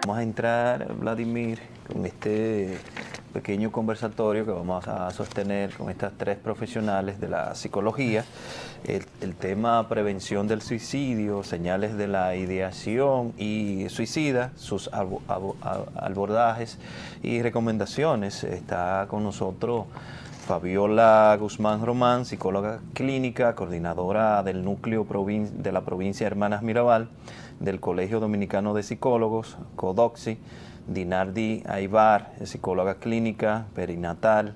Vamos a entrar, Vladimir, con este pequeño conversatorio que vamos a sostener con estas tres profesionales de la psicología. El tema prevención del suicidio, señales de la ideación y suicida, sus abordajes y recomendaciones. Está con nosotros Fabiola Guzmán Román, psicóloga clínica, coordinadora del núcleo de la provincia de Hermanas Mirabal, del Colegio Dominicano de Psicólogos, CODOCSI, Dinardi Aybar, psicóloga clínica, perinatal,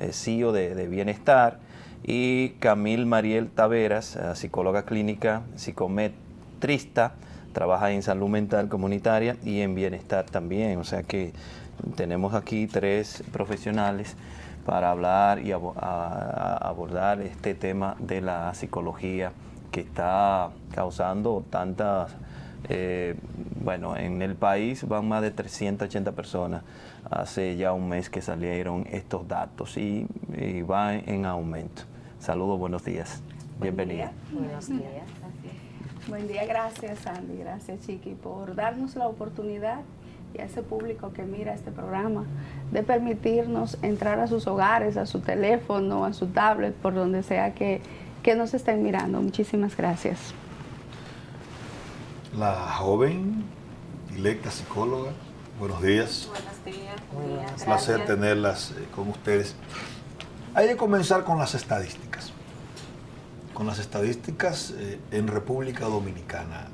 CEO de Bienestar, y Camil Mariel Taveras, psicóloga clínica, psicometrista, trabaja en salud mental comunitaria y en bienestar también. O sea que tenemos aquí tres profesionales para hablar y abordar este tema de la psicología que está causando tantas... bueno, en el país van más de 380 personas. Hace ya un mes que salieron estos datos y va en aumento. Saludos, buenos días. Bienvenida. Buenos días. Buen día, gracias Andy, gracias Chiqui por darnos la oportunidad y a ese público que mira este programa de permitirnos entrar a sus hogares, a su teléfono, a su tablet, por donde sea que nos estén mirando. Muchísimas gracias. La joven, electa psicóloga, buenos días. Buenos días. Buen día. Es un placer tenerlas con ustedes. Hay que comenzar con las estadísticas. Con las estadísticas en República Dominicana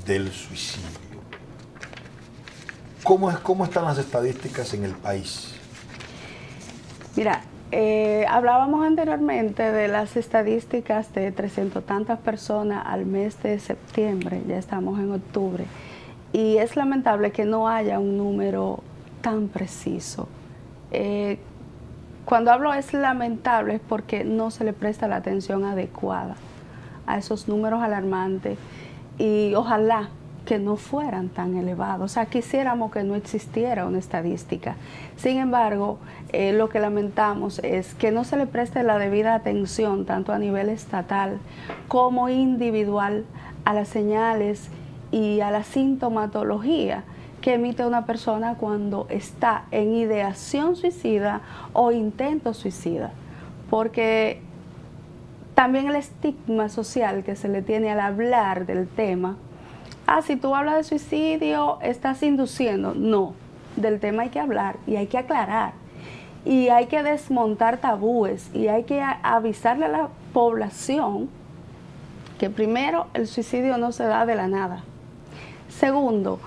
del suicidio. ¿Cómo están las estadísticas en el país? Mira, hablábamos anteriormente de las estadísticas de 300 tantas personas al mes de septiembre, ya estamos en octubre, y es lamentable que no haya un número tan preciso. Cuando hablo es lamentable es porque no se le presta la atención adecuada a esos números alarmantes y ojalá que no fueran tan elevados. O sea, quisiéramos que no existiera una estadística. Sin embargo, lo que lamentamos es que no se le preste la debida atención, tanto a nivel estatal como individual, a las señales y a la sintomatología que emite una persona cuando está en ideación suicida o intento suicida. Porque también el estigma social que se le tiene al hablar del tema. Si tú hablas de suicidio, estás induciendo. No, del tema hay que hablar y hay que aclarar. Y hay que desmontar tabúes y hay que avisarle a la población que primero el suicidio no se da de la nada. Segundo,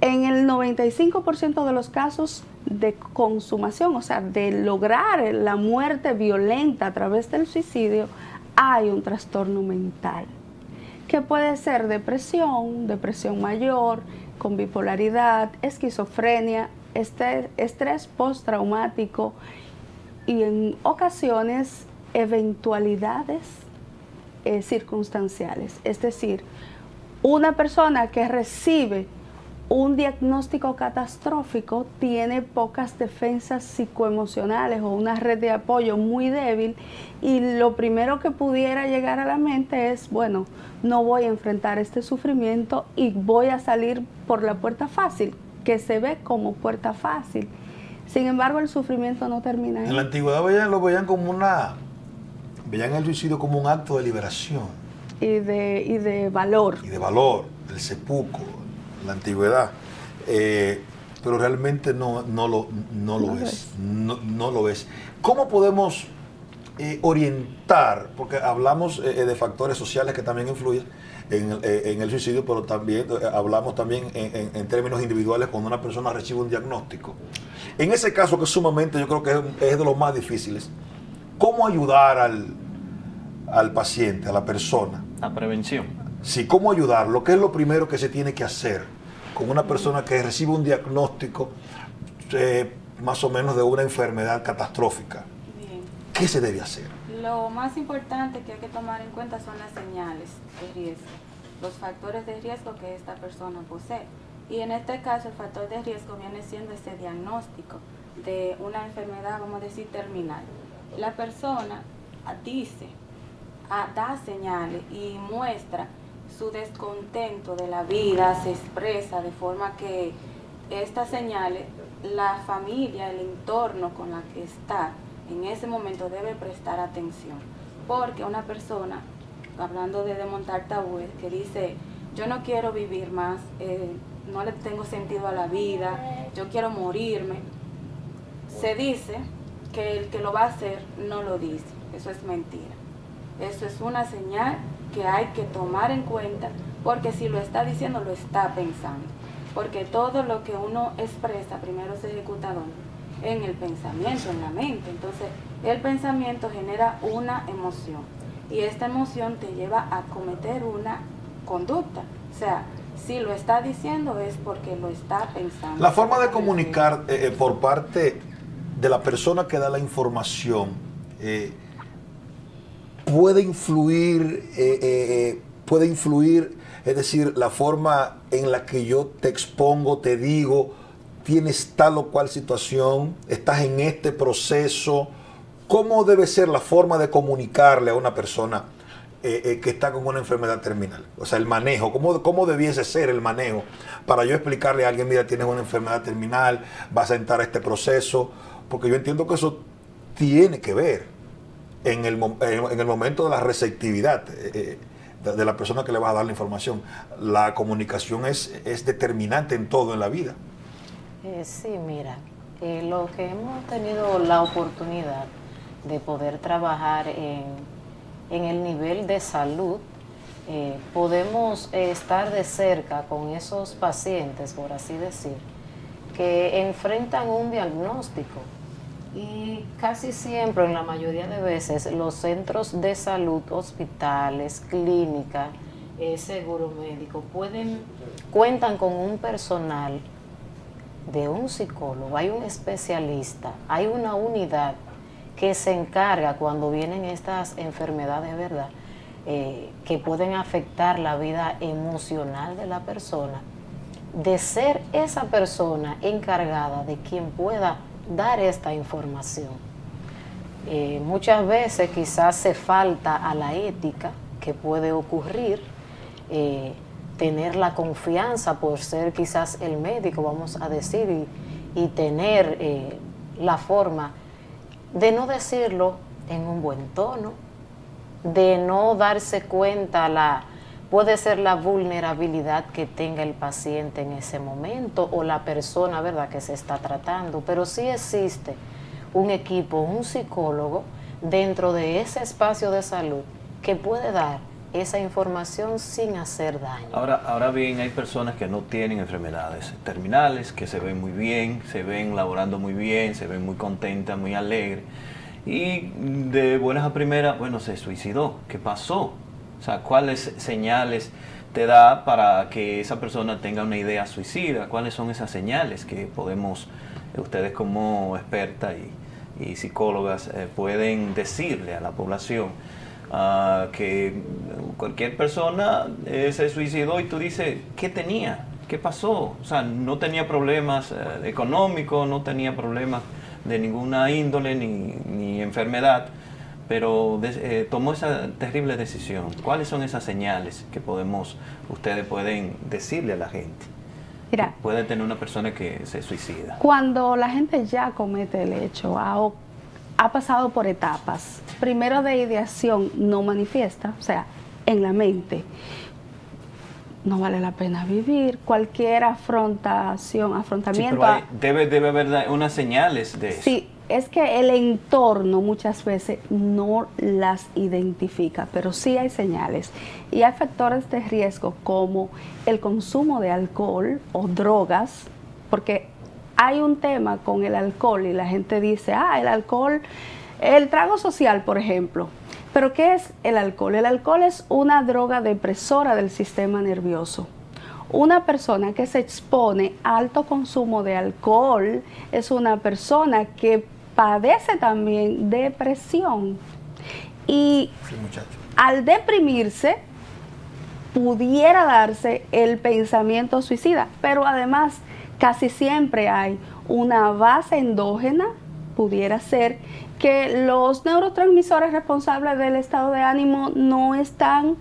en el 95% de los casos de consumación, o sea, de lograr la muerte violenta a través del suicidio, hay un trastorno mental, que puede ser depresión mayor, con bipolaridad, esquizofrenia, estrés postraumático y en ocasiones eventualidades circunstanciales. Es decir, una persona que recibe un diagnóstico catastrófico tiene pocas defensas psicoemocionales o una red de apoyo muy débil y lo primero que pudiera llegar a la mente es, bueno, no voy a enfrentar este sufrimiento y voy a salir por la puerta fácil, que se ve como puerta fácil. Sin embargo, el sufrimiento no termina ahí. En la antigüedad veían el suicidio como un acto de liberación. Y de valor. Y de valor, del seppuku, la antigüedad. Pero realmente no lo es. ¿Cómo podemos orientar? Porque hablamos de factores sociales que también influyen en el suicidio, pero también hablamos también en términos individuales cuando una persona recibe un diagnóstico. En ese caso, que es sumamente, yo creo que es de los más difíciles, ¿cómo ayudar al paciente, a la persona? La prevención. Sí, ¿cómo ayudarlo? ¿Qué es lo primero que se tiene que hacer con una persona que recibe un diagnóstico más o menos de una enfermedad catastrófica? Bien. ¿Qué se debe hacer? Lo más importante que hay que tomar en cuenta son las señales de riesgo, los factores de riesgo que esta persona posee. Y en este caso el factor de riesgo viene siendo ese diagnóstico de una enfermedad, vamos a decir, terminal. La persona dice, da señales y muestra su descontento de la vida se expresa de forma que estas señales, la familia, el entorno con la que está en ese momento debe prestar atención. Porque una persona, hablando de desmontar tabúes, que dice, yo no quiero vivir más, no le tengo sentido a la vida, yo quiero morirme, se dice que el que lo va a hacer no lo dice. Eso es mentira. Eso es una señal que hay que tomar en cuenta, porque si lo está diciendo, lo está pensando. Porque todo lo que uno expresa primero se ejecuta en el pensamiento, en la mente. Entonces, el pensamiento genera una emoción y esta emoción te lleva a cometer una conducta. O sea, si lo está diciendo es porque lo está pensando. La forma de comunicar por parte de la persona que da la información puede influir, es decir, la forma en la que yo te expongo, te digo, tienes tal o cual situación, estás en este proceso. ¿Cómo debe ser la forma de comunicarle a una persona que está con una enfermedad terminal? O sea, el manejo, ¿cómo debiese ser el manejo para yo explicarle a alguien, mira, tienes una enfermedad terminal, vas a entrar a este proceso? Porque yo entiendo que eso tiene que ver en el momento de la receptividad de la persona que le va a dar la información. La comunicación es determinante en todo en la vida. Sí, mira, lo que hemos tenido la oportunidad de poder trabajar en el nivel de salud, podemos estar de cerca con esos pacientes, por así decir, que enfrentan un diagnóstico. Y casi siempre, en la mayoría de veces, los centros de salud, hospitales, clínicas, seguro médico, cuentan con un personal de un psicólogo, hay un especialista, hay una unidad que se encarga cuando vienen estas enfermedades, ¿verdad?, que pueden afectar la vida emocional de la persona, de ser esa persona encargada de quien pueda dar esta información. Muchas veces quizás se falta a la ética que puede ocurrir, tener la confianza por ser quizás el médico, vamos a decir, y tener la forma de no decirlo en un buen tono, de no darse cuenta, puede ser la vulnerabilidad que tenga el paciente en ese momento o la persona, ¿verdad?, que se está tratando, pero sí existe un equipo, un psicólogo dentro de ese espacio de salud que puede dar esa información sin hacer daño. Ahora bien, hay personas que no tienen enfermedades terminales, que se ven muy bien, se ven laborando muy bien, se ven muy contentas, muy alegres, y de buenas a primeras, bueno, se suicidó. ¿Qué pasó? O sea, ¿cuáles señales te da para que esa persona tenga una idea suicida? ¿Cuáles son esas señales que podemos, ustedes como expertas y psicólogas, pueden decirle a la población? Que cualquier persona se suicidó y tú dices, ¿qué tenía? ¿Qué pasó? O sea, no tenía problemas económicos, no tenía problemas de ninguna índole ni enfermedad, pero tomó esa terrible decisión. ¿Cuáles son esas señales que ustedes pueden decirle a la gente? Mira, puede tener una persona que se suicida. Cuando la gente ya comete el hecho, ha pasado por etapas. Primero de ideación no manifiesta, o sea, en la mente. No vale la pena vivir. Cualquier afrontamiento. Sí, pero debe haber unas señales de eso. Sí, es que el entorno muchas veces no las identifica, pero sí hay señales. Y hay factores de riesgo como el consumo de alcohol o drogas, porque hay un tema con el alcohol y la gente dice, el alcohol, el trago social, por ejemplo. Pero ¿qué es el alcohol? El alcohol es una droga depresora del sistema nervioso. Una persona que se expone a alto consumo de alcohol es una persona que padece también depresión. Y sí, muchacho, al deprimirse, pudiera darse el pensamiento suicida, pero además casi siempre hay una base endógena, pudiera ser, que los neurotransmisores responsables del estado de ánimo no están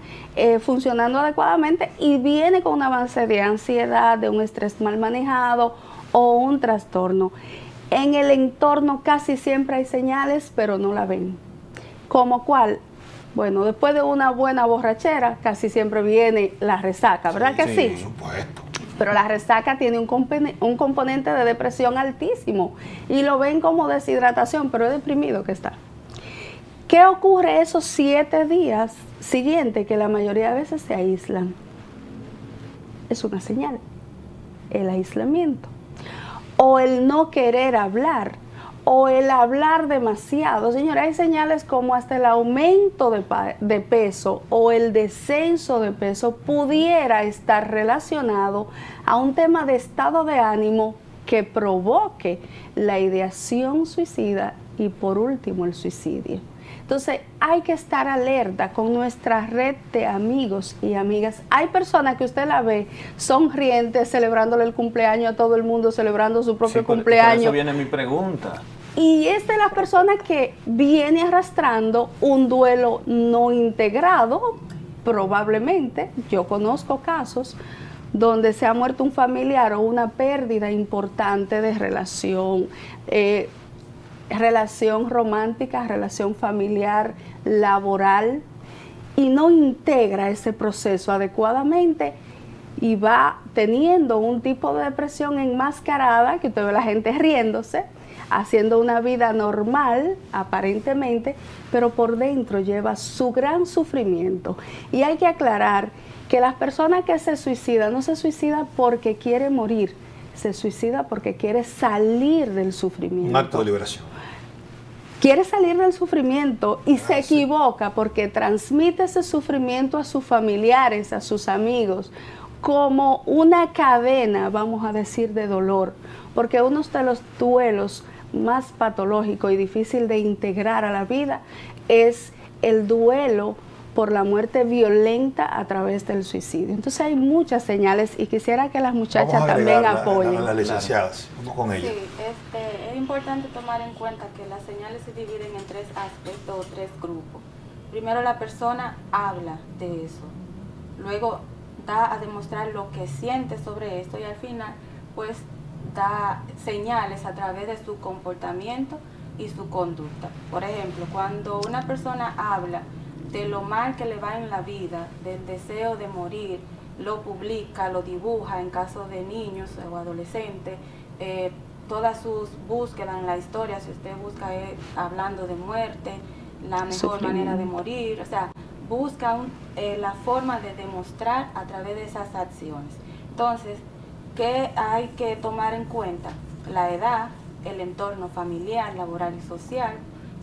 funcionando adecuadamente y viene con un avance de ansiedad, de un estrés mal manejado o un trastorno. En el entorno casi siempre hay señales, pero no la ven. ¿Como cuál? Bueno, después de una buena borrachera, casi siempre viene la resaca, ¿verdad que sí? Por supuesto. Pero la resaca tiene un componente de depresión altísimo y lo ven como deshidratación, pero es deprimido que está. ¿Qué ocurre esos 7 días siguientes que la mayoría de veces se aíslan? Es una señal, el aislamiento. O el no querer hablar, o el hablar demasiado. Señora, hay señales como hasta el aumento de peso o el descenso de peso pudiera estar relacionado a un tema de estado de ánimo que provoque la ideación suicida y por último el suicidio. Entonces hay que estar alerta con nuestra red de amigos y amigas. Hay personas que usted la ve sonrientes, celebrándole el cumpleaños a todo el mundo, celebrando su propio cumpleaños. Por eso viene mi pregunta. Y esta es la persona que viene arrastrando un duelo no integrado, probablemente. Yo conozco casos donde se ha muerto un familiar o una pérdida importante de relación, relación romántica, relación familiar, laboral, y no integra ese proceso adecuadamente y va teniendo un tipo de depresión enmascarada, que usted ve a la gente riéndose, haciendo una vida normal, aparentemente, pero por dentro lleva su gran sufrimiento. Y hay que aclarar que las personas que se suicidan no se suicidan porque quiere morir, se suicida porque quiere salir del sufrimiento. Un acto de liberación. Quiere salir del sufrimiento y se equivoca porque transmite ese sufrimiento a sus familiares, a sus amigos, como una cadena, vamos a decir, de dolor, porque uno de los duelos más patológico y difícil de integrar a la vida es el duelo por la muerte violenta a través del suicidio. Entonces hay muchas señales y quisiera que las muchachas también apoyen. A las licenciadas, vamos con ellas. Sí, es importante tomar en cuenta que las señales se dividen en 3 aspectos o 3 grupos. Primero, la persona habla de eso, luego da a demostrar lo que siente sobre esto y al final pues da señales a través de su comportamiento y su conducta. Por ejemplo, cuando una persona habla de lo mal que le va en la vida, del deseo de morir, lo publica, lo dibuja en caso de niños o adolescentes, todas sus búsquedas en la historia, si usted busca hablando de muerte, la mejor manera de morir, o sea, busca la forma de demostrar a través de esas acciones. Entonces, ¿qué hay que tomar en cuenta? La edad, el entorno familiar, laboral y social,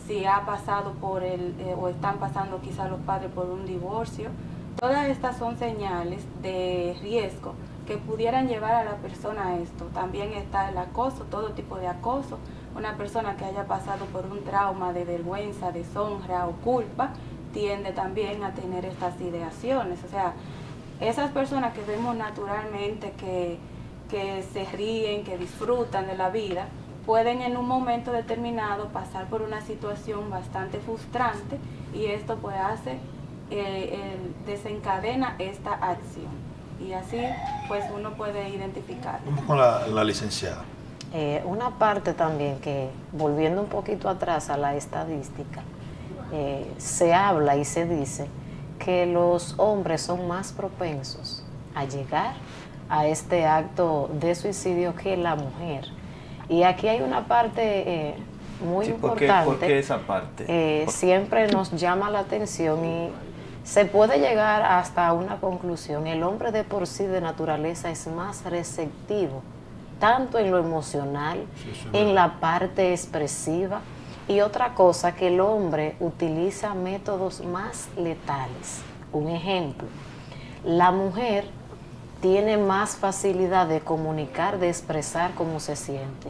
si ha pasado por o están pasando quizás los padres por un divorcio. Todas estas son señales de riesgo que pudieran llevar a la persona a esto. También está el acoso, todo tipo de acoso. Una persona que haya pasado por un trauma de vergüenza, deshonra o culpa, tiende también a tener estas ideaciones. O sea, esas personas que vemos naturalmente que se ríen, que disfrutan de la vida, pueden en un momento determinado pasar por una situación bastante frustrante y esto pues desencadena esta acción y así pues uno puede identificar. Vamos con la licenciada. Una parte también que, volviendo un poquito atrás a la estadística, se habla y se dice que los hombres son más propensos a llegar a este acto de suicidio que la mujer. Y aquí hay una parte muy importante. ¿Por qué esa parte? Siempre nos llama la atención y se puede llegar hasta una conclusión. El hombre de por sí de naturaleza es más receptivo, tanto en lo emocional, en la parte expresiva. Y otra cosa, que el hombre utiliza métodos más letales. Un ejemplo, la mujer tiene más facilidad de comunicar, de expresar cómo se siente.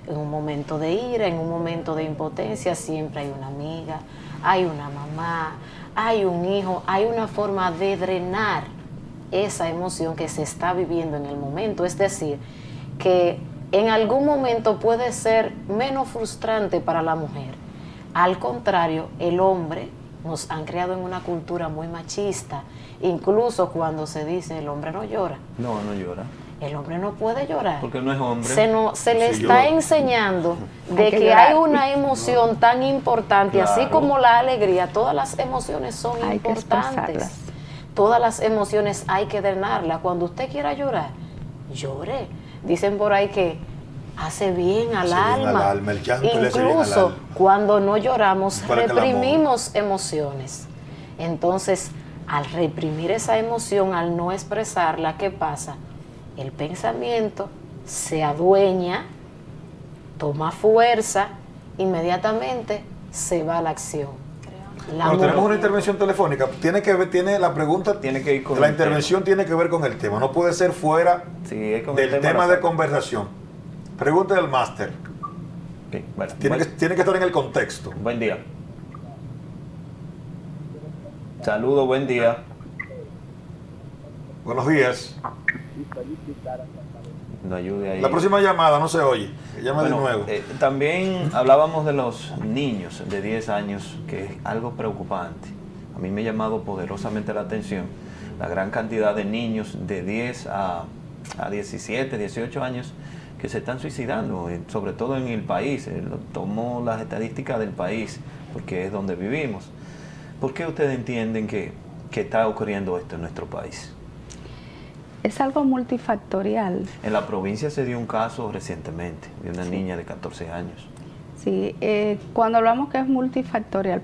En un momento de ira, en un momento de impotencia, siempre hay una amiga, hay una mamá, hay un hijo, hay una forma de drenar esa emoción que se está viviendo en el momento. Es decir, que en algún momento puede ser menos frustrante para la mujer Al contrario, el hombre nos han creado en una cultura muy machista. Incluso cuando se dice el hombre no llora. No, no llora. El hombre no puede llorar. Porque no es hombre. Se le Sí, está llora. enseñando de Hay que que llorar. hay una emoción tan importante, así Claro. como la alegría. Todas las emociones son Hay que importantes. expresarlas. Todas las emociones hay que drenarlas. Cuando usted quiera llorar, llore. Dicen por ahí que hace bien al Hace bien al alma. alma, el llanto le hace bien al Incluso alma. cuando no lloramos, Para que el amor- reprimimos emociones. Entonces, al reprimir esa emoción, al no expresarla, ¿qué pasa? El pensamiento se adueña, toma fuerza, inmediatamente se va a la acción. La Bueno, tenemos mo- una intervención telefónica. Tiene la pregunta, Tiene que ir con la el intervención tiene que ver con el tema. No puede ser fuera Sí, es con el del tema de la- conversación. Pregunta del máster. Ok, bueno, Tiene que estar en el contexto. buen día. Saludos, buen día. Buenos días. No ayude ahí. La próxima llamada no se oye. Llama Bueno, de nuevo. también hablábamos de los niños de 10 años, que es algo preocupante. A mí me ha llamado poderosamente la atención la gran cantidad de niños de 10 a 17, 18 años que se están suicidando, sobre todo en el país. Tomo las estadísticas del país porque es donde vivimos. ¿Por qué ustedes entienden que está ocurriendo esto en nuestro país? Es algo multifactorial. En la provincia se dio un caso recientemente de una niña de 14 años. Sí, cuando hablamos que es multifactorial,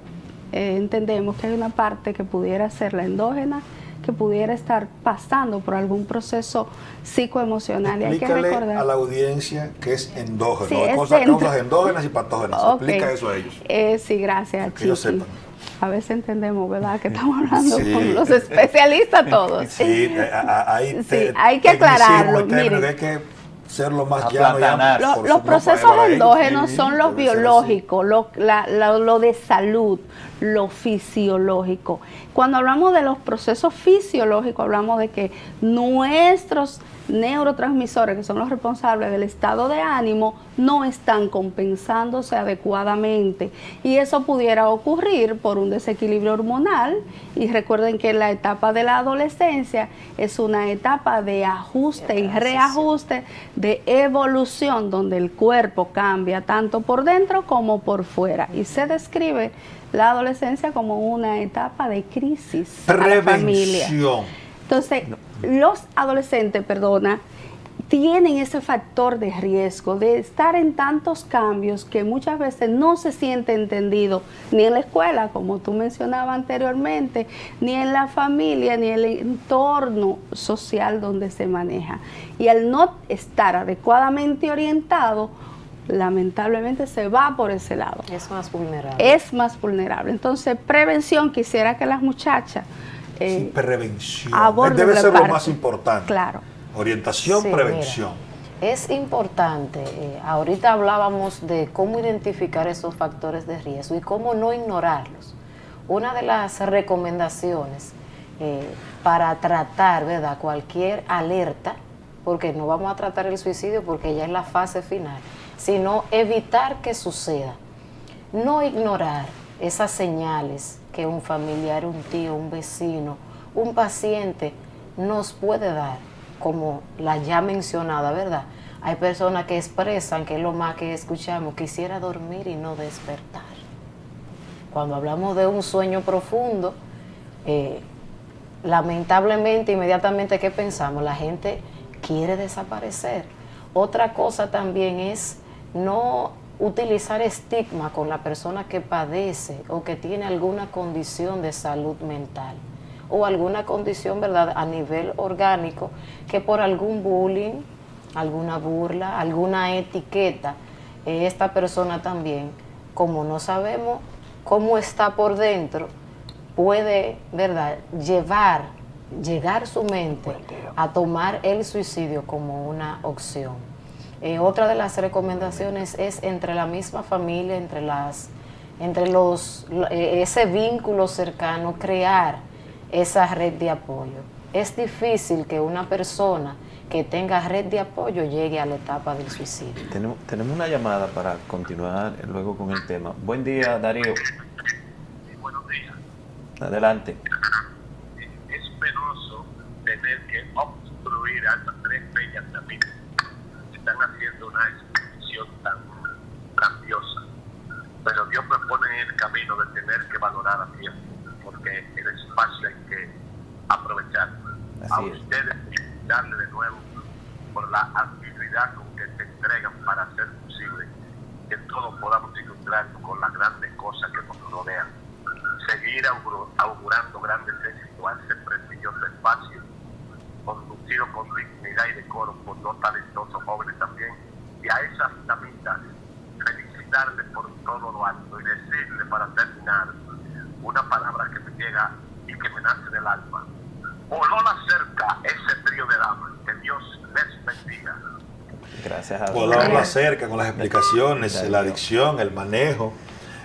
entendemos que hay una parte que pudiera ser la endógena, que pudiera estar pasando por algún proceso psicoemocional. Y hay que Explícale recordar a la audiencia que es endógeno. Sí, Hay es causas dentro. endógenas y patógenas. Ok. Explica eso a ellos. Sí, gracias, Que ellos Chiqui. sepan. A veces entendemos, ¿verdad? Que estamos hablando Sí. con los especialistas todos. Sí, hay, Sí, hay que aclararlo, tecnicismo y términos miren. que hay que ser lo más Aplatanar. llano. Los procesos endógenos son los debe ser así. biológicos, lo de salud, lo fisiológico. Cuando hablamos de los procesos fisiológicos, hablamos de que nuestros neurotransmisores, que son los responsables del estado de ánimo, no están compensándose adecuadamente. Y eso pudiera ocurrir por un desequilibrio hormonal. Y recuerden que la etapa de la adolescencia es una etapa de ajuste y reajuste, de evolución, donde el cuerpo cambia tanto por dentro como por fuera. Y se describe la adolescencia como una etapa de crisis a la familia. Prevención. Entonces, los adolescentes, tienen ese factor de riesgo de estar en tantos cambios que muchas veces no se siente entendido ni en la escuela, como tú mencionabas anteriormente, ni en la familia, ni en el entorno social donde se maneja. Y al no estar adecuadamente orientado, lamentablemente se va por ese lado. Es más vulnerable. Es más vulnerable. Entonces, prevención, quisiera que las muchachas Sí, prevención. aborden Debe la ser lo parte. más importante. Claro. Orientación, Sí, prevención. mira, es importante, ahorita hablábamos de cómo identificar esos factores de riesgo y cómo no ignorarlos. Una de las recomendaciones para tratar, ¿verdad?, cualquier alerta, porque no vamos a tratar el suicidio porque ya es la fase final, sino evitar que suceda. No ignorar esas señales que un familiar, un tío, un vecino, un paciente nos puede dar, como la ya mencionada, ¿verdad? Hay personas que expresan, que es lo más que escuchamos, quisiera dormir y no despertar. Cuando hablamos de un sueño profundo, lamentablemente, inmediatamente, ¿qué pensamos? La gente quiere desaparecer. Otra cosa también es no utilizar estigma con la persona que padece o que tiene alguna condición de salud mental o alguna condición, ¿verdad?, a nivel orgánico, que por algún bullying, alguna burla, alguna etiqueta, esta persona también, como no sabemos cómo está por dentro, puede, ¿verdad?, llegar su mente a tomar el suicidio como una opción. Otra de las recomendaciones es entre la misma familia, ese vínculo cercano, crear esa red de apoyo. es difícil que una persona que tenga red de apoyo llegue a la etapa del suicidio. Tenemos una llamada para continuar luego con el tema. Buen día, Darío. Buenos días. Adelante. Es penoso tener que obstruir hasta 3 bellas caminos. Están haciendo una exposición tan grandiosa. Pero Dios me pone en el camino de tener que valorar a tiempo, porque el espacio hay que aprovechar. A ustedes, darle de nuevo por la actividad con que se entregan para hacer posible que todos podamos ilustrarnos con las grandes cosas que nos rodean. Seguir augurando grandes éxitos a ese prestigioso espacio, conducido con dignidad y decoro por dos talentosos jóvenes también, y a esas damitas felicitarles por todo lo alto y decirles para terminar una palabra que me llega y que me nace del alma. Voló la cerca ese trío de damas, que Dios les bendiga. Gracias a Voló la cerca con las explicaciones, la adicción, el manejo,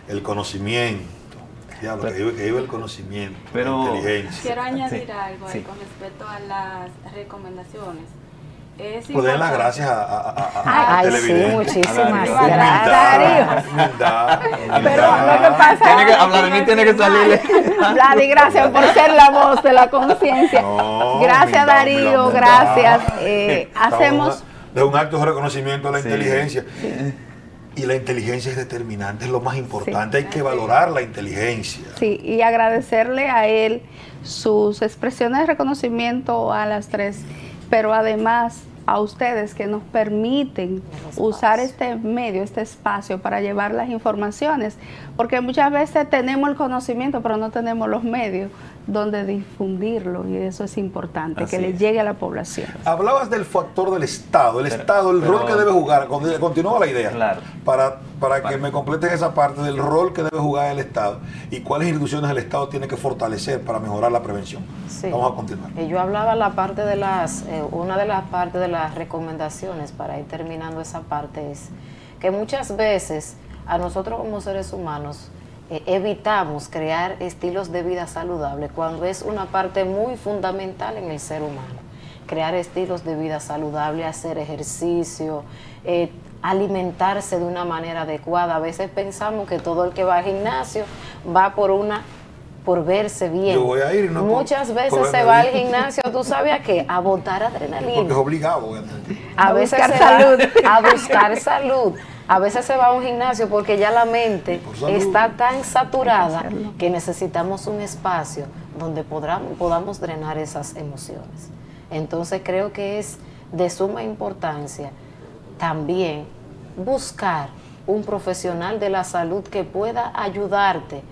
el conocimiento. Diablo, que vive el conocimiento, pero, la inteligencia. Quiero añadir algo ahí con respecto a las recomendaciones. Pueden las gracias a Ay, televidentes. sí, muchísimas Humildad, gracias. humildad. Pero lo que pasa tiene que hablar de mí, tiene que salirle. Vladi, gracias por ser la voz de la conciencia. No, Gracias, humildad, Darío, humildad. gracias. Hacemos... Es un acto de reconocimiento de la Sí. inteligencia. Y la inteligencia es determinante, es lo más importante. Hay que valorar la inteligencia. Sí, y agradecerle a él sus expresiones de reconocimiento a las 3, pero además a ustedes que nos permiten usar este medio, este espacio para llevar las informaciones, porque muchas veces tenemos el conocimiento, pero no tenemos los medios donde difundirlo, y eso es importante, Así que le es. llegue a la población. Hablabas del factor del Estado, el rol que debe jugar. Continúa la idea. Claro. Para que me completen esa parte del rol que debe jugar el Estado y cuáles instituciones el Estado tiene que fortalecer para mejorar la prevención. Sí. Vamos a continuar. Yo hablaba la parte de una de las partes de las recomendaciones para ir terminando esa parte es que muchas veces a nosotros como seres humanos evitamos crear estilos de vida saludables cuando es una parte muy fundamental en el ser humano. Crear estilos de vida saludables, hacer ejercicio, alimentarse de una manera adecuada. A veces pensamos que todo el que va al gimnasio va por verse bien. Yo voy a ir, no Muchas por veces verme se va al bien. gimnasio, ¿tú sabías qué? A botar adrenalina. Porque es obligado, obviamente. A veces buscar se salud. va a buscar salud. A veces se va a un gimnasio porque ya la mente Por salud. está tan saturada Hay que hacerlo. que necesitamos un espacio donde podamos drenar esas emociones. Entonces creo que es de suma importancia también buscar un profesional de la salud que pueda ayudarte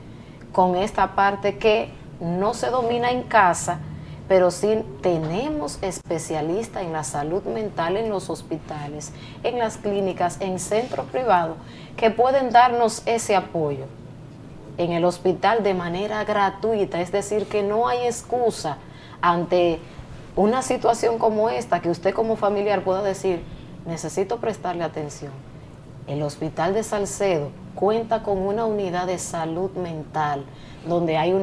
con esta parte que no se domina en casa, pero sí tenemos especialistas en la salud mental en los hospitales, en las clínicas, en centros privados, que pueden darnos ese apoyo en el hospital de manera gratuita, es decir, que no hay excusa ante una situación como esta, que usted como familiar pueda decir, necesito prestarle atención. El Hospital de Salcedo cuenta con una unidad de salud mental donde hay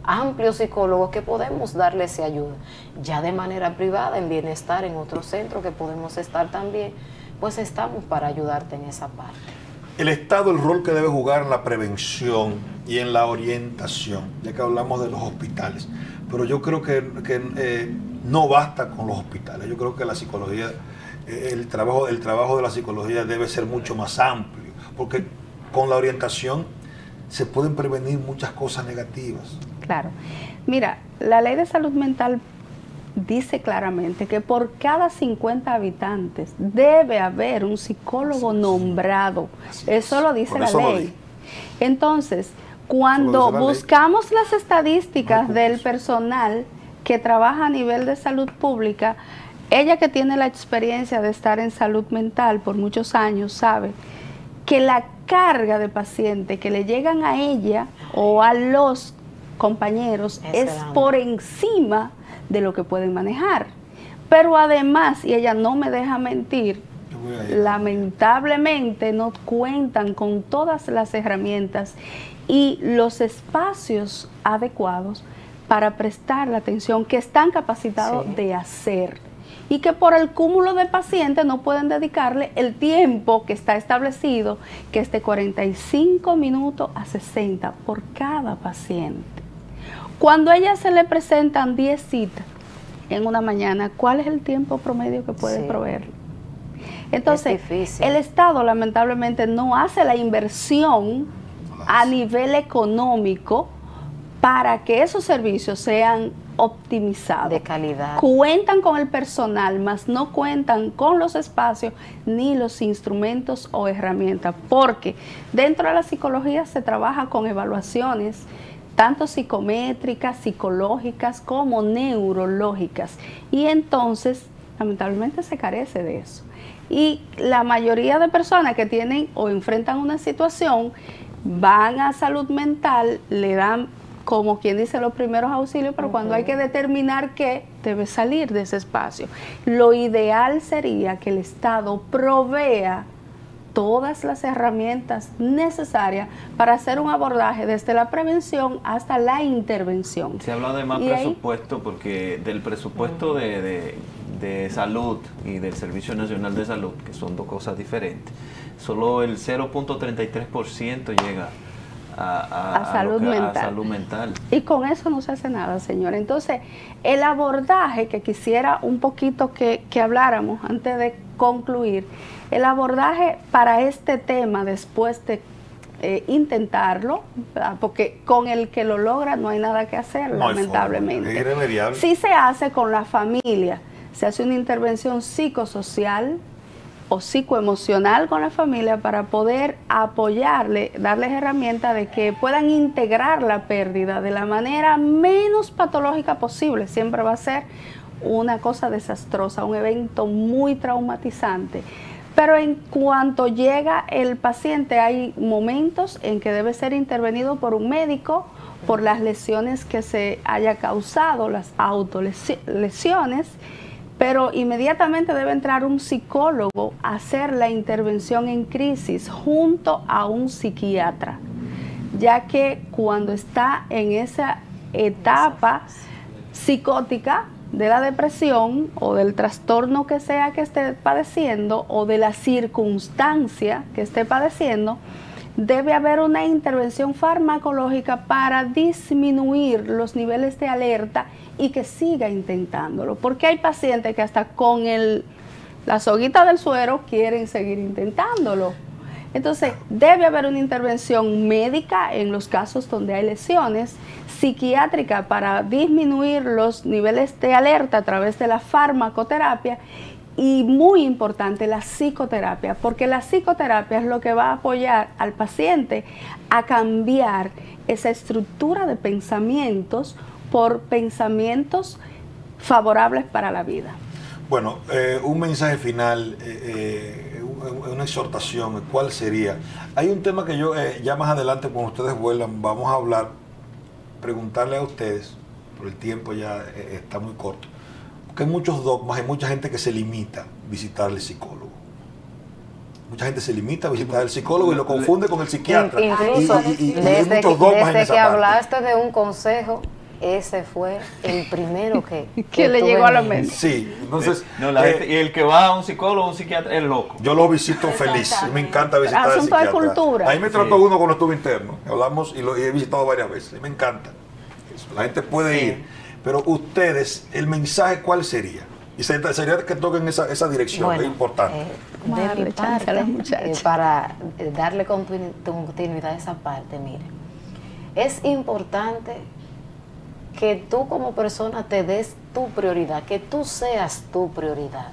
amplios psicólogos que podemos darle esa ayuda. Ya de manera privada, en bienestar, en otro centro que podemos estar también, pues estamos para ayudarte en esa parte. El Estado, el rol que debe jugar en la prevención y en la orientación, ya que hablamos de los hospitales. Pero yo creo que no basta con los hospitales. Yo creo que la psicología, el trabajo de la psicología debe ser mucho más amplio, porque con la orientación se pueden prevenir muchas cosas negativas. Claro. Mira, la ley de salud mental dice claramente que por cada 50 habitantes debe haber un psicólogo nombrado. Eso lo dice la ley. Entonces, cuando buscamos las estadísticas del personal que trabaja a nivel de salud pública, ella que tiene la experiencia de estar en salud mental por muchos años sabe que la carga de pacientes que le llegan a ella o a los compañeros es por encima de lo que pueden manejar. Pero además, y ella no me deja mentir, lamentablemente no cuentan con todas las herramientas y los espacios adecuados para prestar la atención que están capacitados Sí. de hacer, y que por el cúmulo de pacientes no pueden dedicarle el tiempo que está establecido, que es de 45 minutos a 60 por cada paciente. Cuando a ella se le presentan 10 citas en una mañana, ¿cuál es el tiempo promedio que puede Sí. proveer? Entonces, Es difícil. el Estado lamentablemente no hace la inversión a nivel económico para que esos servicios sean optimizados. De calidad. Cuentan con el personal, mas no cuentan con los espacios ni los instrumentos o herramientas, porque dentro de la psicología se trabaja con evaluaciones tanto psicométricas, psicológicas como neurológicas, y entonces lamentablemente se carece de eso. Y la mayoría de personas que tienen o enfrentan una situación van a salud mental, le dan, como quien dice, los primeros auxilios, pero cuando hay que determinar qué, debe salir de ese espacio. Lo ideal sería que el Estado provea todas las herramientas necesarias para hacer un abordaje desde la prevención hasta la intervención. Se habla de más Y ahí- presupuesto porque del presupuesto de salud y del Servicio Nacional de Salud, que son dos cosas diferentes, solo el 0.33% llega a salud mental. a salud mental. Y con eso no se hace nada, señor. Entonces, el abordaje que quisiera un poquito que habláramos antes de concluir, el abordaje para este tema después de intentarlo, ¿verdad? Porque con el que lo logra no hay nada que hacer, No hay lamentablemente. forma, es irremediable. Sí se hace con la familia, se hace una intervención psicosocial o psicoemocional con la familia para poder apoyarle, darles herramientas de que puedan integrar la pérdida de la manera menos patológica posible. Siempre va a ser una cosa desastrosa, un evento muy traumatizante. Pero en cuanto llega el paciente, hay momentos en que debe ser intervenido por un médico por las lesiones que se haya causado, las autolesiones, pero inmediatamente debe entrar un psicólogo a hacer la intervención en crisis junto a un psiquiatra, ya que cuando está en esa etapa psicótica de la depresión o del trastorno que sea que esté padeciendo o de la circunstancia que esté padeciendo, debe haber una intervención farmacológica para disminuir los niveles de alerta y que siga intentándolo, porque hay pacientes que hasta con la soguita del suero quieren seguir intentándolo. Entonces, debe haber una intervención médica en los casos donde hay lesiones, psiquiátrica para disminuir los niveles de alerta a través de la farmacoterapia, y muy importante la psicoterapia, porque la psicoterapia es lo que va a apoyar al paciente a cambiar esa estructura de pensamientos por pensamientos favorables para la vida. Bueno, un mensaje final, una exhortación, ¿cuál sería? Hay un tema que yo, ya más adelante cuando ustedes vuelvan, vamos a hablar, preguntarle a ustedes, pero el tiempo ya está muy corto, porque hay muchos dogmas, hay mucha gente que se limita a visitar al psicólogo. Mucha gente se limita a visitar al psicólogo y lo confunde con el psiquiatra. Incluso y hay desde muchos dogmas en que esa parte. hablaste de un consejo, ese fue el primero que le tuve llegó a en la mente. mente. Sí, entonces No, la gente- y el que va a un psicólogo o un psiquiatra es loco. yo lo visito feliz, me encanta visitar al Asunto de psiquiatra. cultura. Ahí me trató uno cuando estuve interno, hablamos y lo he visitado varias veces, me encanta. La gente puede ir, pero ustedes, el mensaje ¿cuál sería? Y sería que toquen esa dirección, Bueno, es importante. Vamos a De darle mi chance parte, a las muchachas. para darle continuidad a esa parte, mire, es importante que tú como persona te des tu prioridad, que tú seas tu prioridad,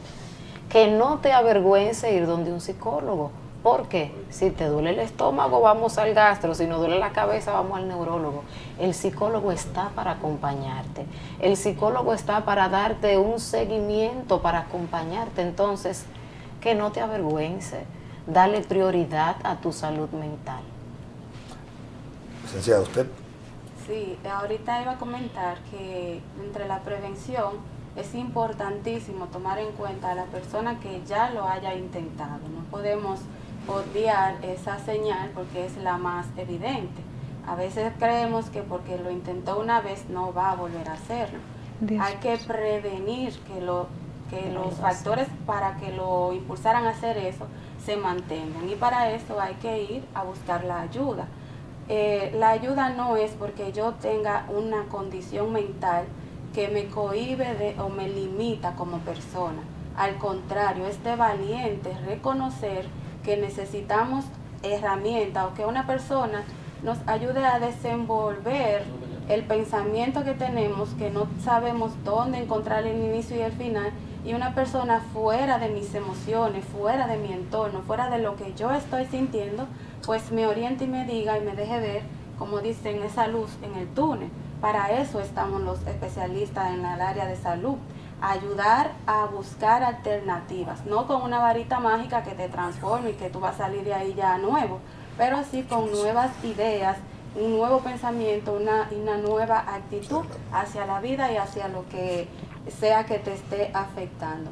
que no te avergüence ir donde un psicólogo, porque si te duele el estómago vamos al gastro, si nos duele la cabeza vamos al neurólogo. El psicólogo está para acompañarte, el psicólogo está para darte un seguimiento, para acompañarte. Entonces, que no te avergüence, dale prioridad a tu salud mental. Licenciada, ¿usted? Sí, ahorita iba a comentar que entre la prevención es importantísimo tomar en cuenta a la persona que ya lo haya intentado. No podemos obviar esa señal porque es la más evidente. A veces creemos que porque lo intentó una vez no va a volver a hacerlo. Hay que prevenir que los factores para que lo impulsaran a hacer eso se mantengan, y para eso hay que ir a buscar la ayuda. La ayuda no es porque yo tenga una condición mental que me cohíbe o me limita como persona. Al contrario, es de valiente reconocer que necesitamos herramientas o que una persona nos ayude a desenvolver el pensamiento que tenemos, que no sabemos dónde encontrar el inicio y el final, y una persona fuera de mis emociones, fuera de mi entorno, fuera de lo que yo estoy sintiendo, pues me oriente y me diga y me deje ver, como dicen, esa luz en el túnel. Para eso estamos los especialistas en el área de salud, ayudar a buscar alternativas, no con una varita mágica que te transforme y que tú vas a salir de ahí ya nuevo, pero sí con nuevas ideas, un nuevo pensamiento, una nueva actitud hacia la vida y hacia lo que sea que te esté afectando.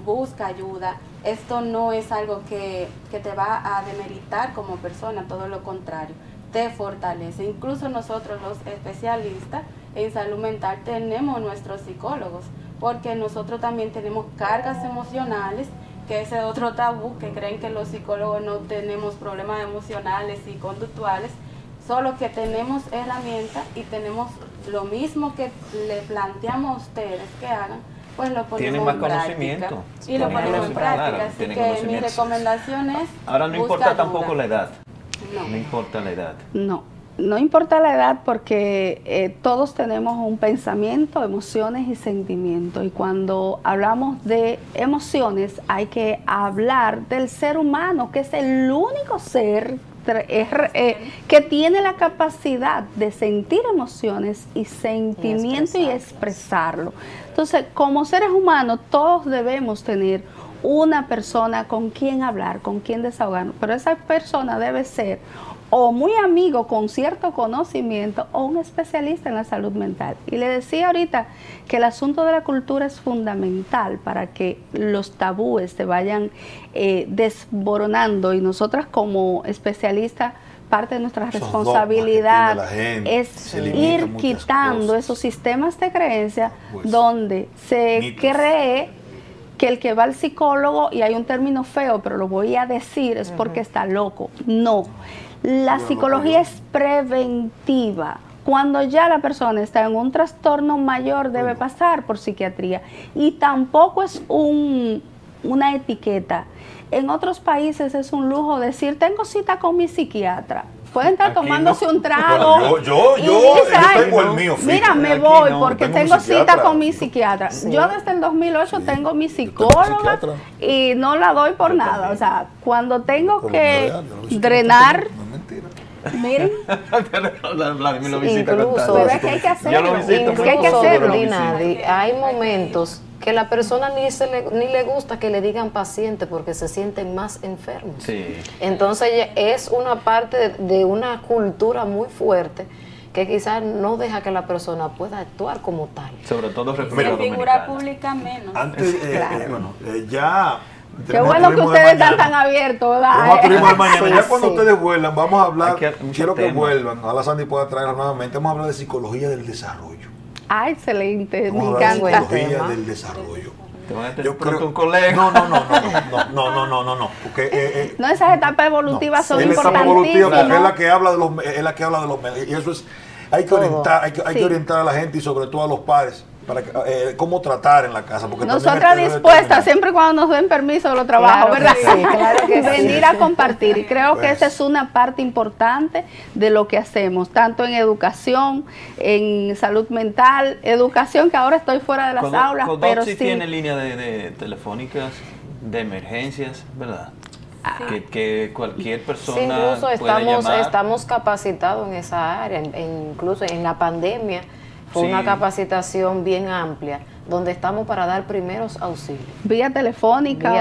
Busca ayuda. Esto no es algo que te va a demeritar como persona, todo lo contrario, te fortalece. Incluso nosotros los especialistas en salud mental tenemos nuestros psicólogos, porque nosotros también tenemos cargas emocionales, que ese es otro tabú, que creen que los psicólogos no tenemos problemas emocionales y conductuales, solo que tenemos herramientas y tenemos lo mismo que le planteamos a ustedes que hagan, pues lo ponemos en práctica. Y lo ponemos en práctica, así que mi recomendación es ahora no importa tampoco la edad. No importa la edad. No importa la edad, porque todos tenemos un pensamiento, emociones y sentimientos, y cuando hablamos de emociones hay que hablar del ser humano, que es el único ser que tiene la capacidad de sentir emociones y sentimientos y expresarlo. Entonces, como seres humanos, todos debemos tener una persona con quien hablar, con quien desahogarnos, pero esa persona debe ser o muy amigo con cierto conocimiento o un especialista en la salud mental. Y le decía ahorita que el asunto de la cultura es fundamental para que los tabúes se vayan desboronando, y nosotras como especialistas, parte de nuestra responsabilidad es ir quitando esos sistemas de creencia donde se cree que el que va al psicólogo, y hay un término feo, pero lo voy a decir, es porque está loco. No. La psicología es preventiva. Cuando ya la persona está en un trastorno mayor, debe pasar por psiquiatría. Y tampoco es una etiqueta. En otros países es un lujo decir, tengo cita con mi psiquiatra. Pueden estar tomándose un trago. Yo tengo el mío. Mira, me voy porque tengo cita con mi psiquiatra. Sí. Yo desde el 2008 tengo mi psicóloga y no la doy por nada. O sea, cuando tengo que drenar... Miren, incluso es que hay que hacerlo. Hay momentos que la persona ni le gusta que le digan paciente porque se sienten más enfermos. Sí. Entonces es una parte de una cultura muy fuerte que quizás no deja que la persona pueda actuar como tal. Sobre todo República figura pública menos. Antes, ya... Qué bueno que ustedes están tan abiertos, ¿verdad? Ya cuando ustedes vuelvan, vamos a hablar, quiero que vuelvan, ojalá Sandy pueda traerla nuevamente, vamos a hablar de psicología del desarrollo. Ah, excelente, me encanta. Psicología del desarrollo. Te van a tener un colega. No, porque no, esas etapas evolutivas son importantísimas. Etapa evolutiva porque es la que habla de los medios, y eso es, hay que orientar a la gente y sobre todo a los padres para cómo tratar en la casa. Porque nosotras dispuestas, siempre cuando nos den permiso de los trabajos, ¿verdad? Sí, claro que venir a compartir. Y creo que esa es una parte importante de lo que hacemos, tanto en educación, en salud mental, educación, que ahora estoy fuera de las aulas, pero sí tiene línea de telefónicas de emergencias, ¿verdad? Que cualquier persona incluso puede llamar. Estamos capacitados en esa área, incluso en la pandemia. Fue una capacitación bien amplia, donde estamos para dar primeros auxilios. Vía telefónica,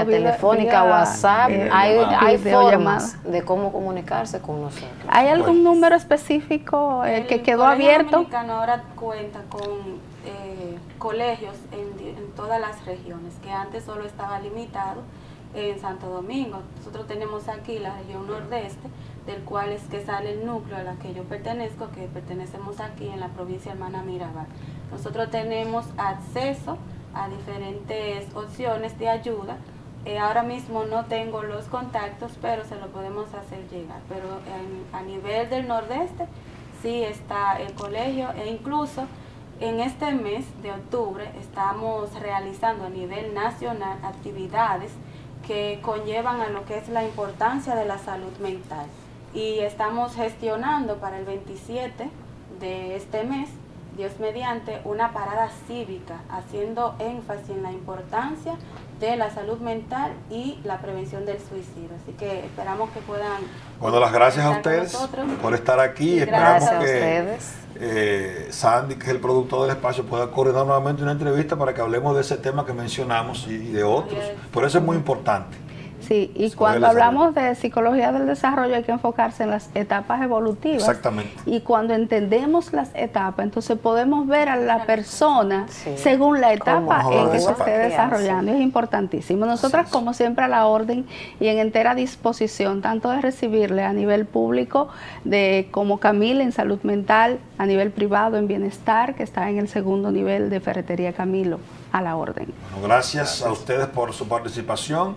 WhatsApp, hay formas de cómo comunicarse con nosotros. ¿Hay algún número específico que quedó abierto? El Dominicano ahora cuenta con colegios en todas las regiones, que antes solo estaba limitado en Santo Domingo. Nosotros tenemos aquí la región nordeste, del cual es que sale el núcleo a la que yo pertenezco, que pertenecemos aquí en la provincia Hermana Mirabal. Nosotros tenemos acceso a diferentes opciones de ayuda. Ahora mismo no tengo los contactos, pero se lo podemos hacer llegar. Pero a nivel del nordeste sí está el colegio, e incluso en este mes de octubre estamos realizando a nivel nacional actividades que conllevan a lo que es la importancia de la salud mental. Y estamos gestionando para el 27 de este mes, Dios mediante, una parada cívica, haciendo énfasis en la importancia de la salud mental y la prevención del suicidio. Así que esperamos que puedan... Bueno, las gracias a ustedes por estar aquí. Esperamos que Sandy, que es el productor del espacio, pueda coordinar nuevamente una entrevista para que hablemos de ese tema que mencionamos y de otros. Por eso es muy importante. Sí, y cuando hablamos de psicología del desarrollo hay que enfocarse en las etapas evolutivas. Exactamente. Y cuando entendemos las etapas, entonces podemos ver a la persona según la etapa en que se esté desarrollando. Es importantísimo. Nosotras, como siempre, a la orden y en entera disposición, tanto de recibirle a nivel público, como Camila en salud mental, a nivel privado en bienestar, que está en el segundo nivel de Ferretería Camilo, a la orden. Bueno, gracias a ustedes por su participación.